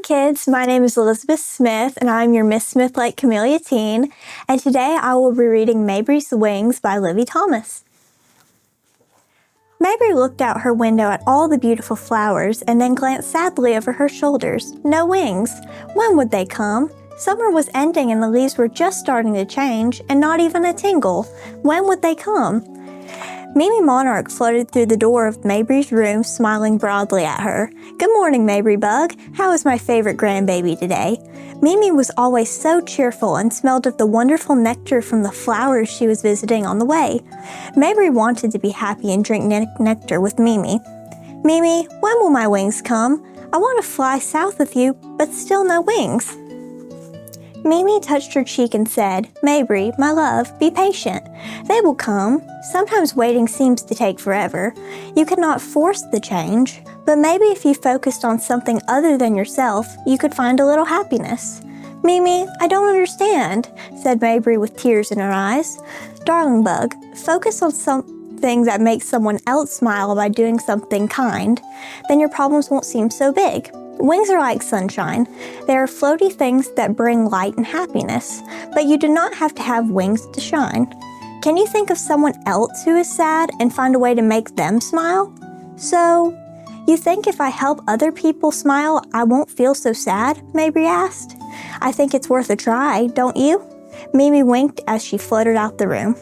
kids, my name is Elizabeth Smith and I'm your Miss Smith Lake Camellia teen, and today I will be reading Maebry's Wings by Livy Thomas. Maebry looked out her window at all the beautiful flowers and then glanced sadly over her shoulders. No wings. When would they come? Summer was ending and the leaves were just starting to change, and not even a tingle. When would they come? Mimi Monarch floated through the door of Maebry's room, smiling broadly at her. "Good morning, Maebry Bug. How is my favorite grandbaby today?" Mimi was always so cheerful and smelled of the wonderful nectar from the flowers she was visiting on the way. Maebry wanted to be happy and drink nectar with Mimi. "Mimi, when will my wings come? I want to fly south with you, but still no wings." Mimi touched her cheek and said, "Maebry, my love, be patient. They will come. Sometimes waiting seems to take forever. You cannot force the change, but maybe if you focused on something other than yourself, you could find a little happiness." "Mimi, I don't understand," said Maebry with tears in her eyes. "Darling Bug, focus on something that makes someone else smile by doing something kind. Then your problems won't seem so big. Wings are like sunshine. They are floaty things that bring light and happiness, but you do not have to have wings to shine. Can you think of someone else who is sad and find a way to make them smile? So, you think if I help other people smile, I won't feel so sad?" Maebry asked. "I think it's worth a try, don't you?" Mimi winked as she floated out the room.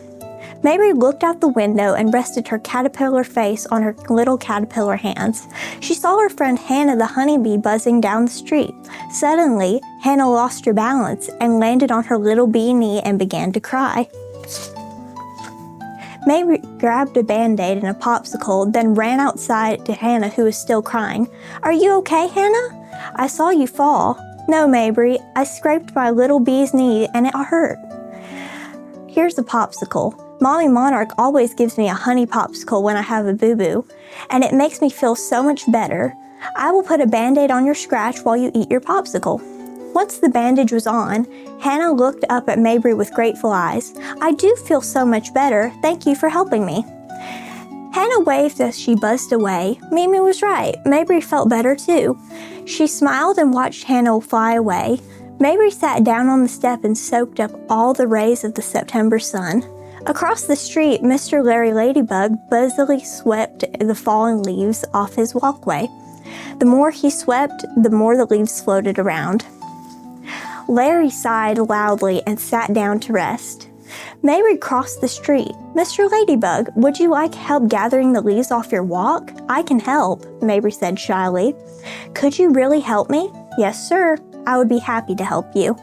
Maebry looked out the window and rested her caterpillar face on her little caterpillar hands. She saw her friend Hannah the honeybee buzzing down the street. Suddenly, Hannah lost her balance and landed on her little bee knee and began to cry. Maebry grabbed a Band-Aid and a popsicle, then ran outside to Hannah, who was still crying. "Are you okay, Hannah? I saw you fall." "No, Maebry, I scraped my little bee's knee and it hurt." "Here's a popsicle. Mommy Monarch always gives me a honey popsicle when I have a boo-boo, and it makes me feel so much better. I will put a Band-Aid on your scratch while you eat your popsicle." Once the bandage was on, Hannah looked up at Maebry with grateful eyes. "I do feel so much better. Thank you for helping me." Hannah waved as she buzzed away. Mimi was right. Maebry felt better too. She smiled and watched Hannah fly away. Maebry sat down on the step and soaked up all the rays of the September sun. Across the street, Mr. Larry Ladybug busily swept the fallen leaves off his walkway. The more he swept, the more the leaves floated around. Larry sighed loudly and sat down to rest. Maebry crossed the street. "Mr. Ladybug, would you like help gathering the leaves off your walk?" "I can help," Maebry said shyly. "Could you really help me?" "Yes, sir. I would be happy to help you."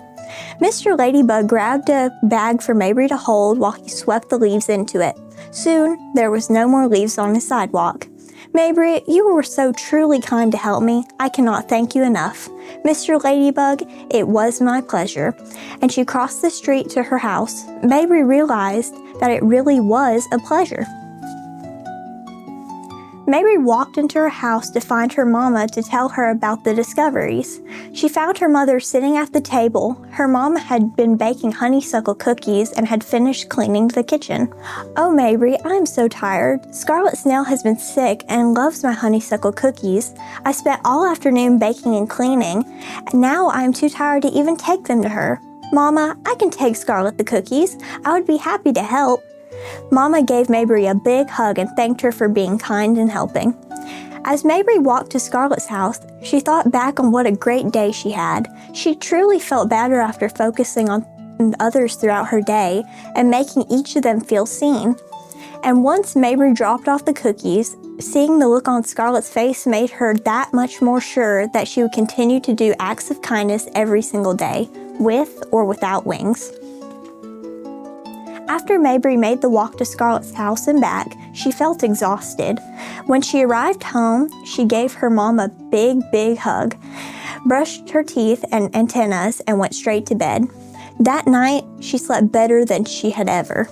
Mr. Ladybug grabbed a bag for Maebry to hold while he swept the leaves into it. Soon, there was no more leaves on the sidewalk. "Maebry, you were so truly kind to help me. I cannot thank you enough." "Mr. Ladybug, it was my pleasure." And she crossed the street to her house. Maebry realized that it really was a pleasure. Maebry walked into her house to find her mama to tell her about the discoveries. She found her mother sitting at the table. Her mama had been baking honeysuckle cookies and had finished cleaning the kitchen. "Oh, Maebry, I'm so tired. Scarlet Snail has been sick and loves my honeysuckle cookies. I spent all afternoon baking and cleaning, and now I'm too tired to even take them to her." "Mama, I can take Scarlet the cookies. I would be happy to help." Mama gave Maebry a big hug and thanked her for being kind and helping. As Maebry walked to Scarlet's house, she thought back on what a great day she had. She truly felt better after focusing on others throughout her day and making each of them feel seen. And once Maebry dropped off the cookies, seeing the look on Scarlet's face made her that much more sure that she would continue to do acts of kindness every single day, with or without wings. After Maebry made the walk to Scarlet's house and back, she felt exhausted. When she arrived home, she gave her mom a big hug, brushed her teeth and antennas, and went straight to bed. That night, she slept better than she had ever.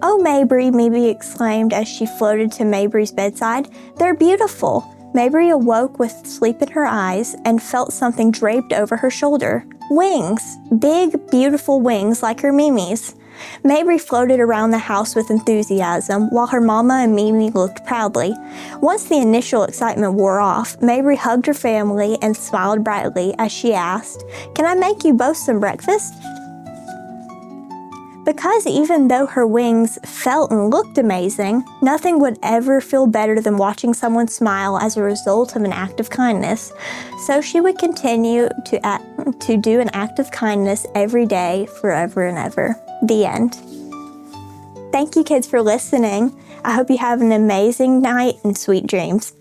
"Oh, Maebry," Mimi exclaimed as she floated to Maebry's bedside. "They're beautiful." Maebry awoke with sleep in her eyes and felt something draped over her shoulder. Wings! Big, beautiful wings like her Mimi's. Maebry floated around the house with enthusiasm, while her mama and Mimi looked proudly. Once the initial excitement wore off, Maebry hugged her family and smiled brightly as she asked, "Can I make you both some breakfast?" Because even though her wings felt and looked amazing, nothing would ever feel better than watching someone smile as a result of an act of kindness. So she would continue to do an act of kindness every day, forever and ever. The end. Thank you, kids, for listening. I hope you have an amazing night and sweet dreams.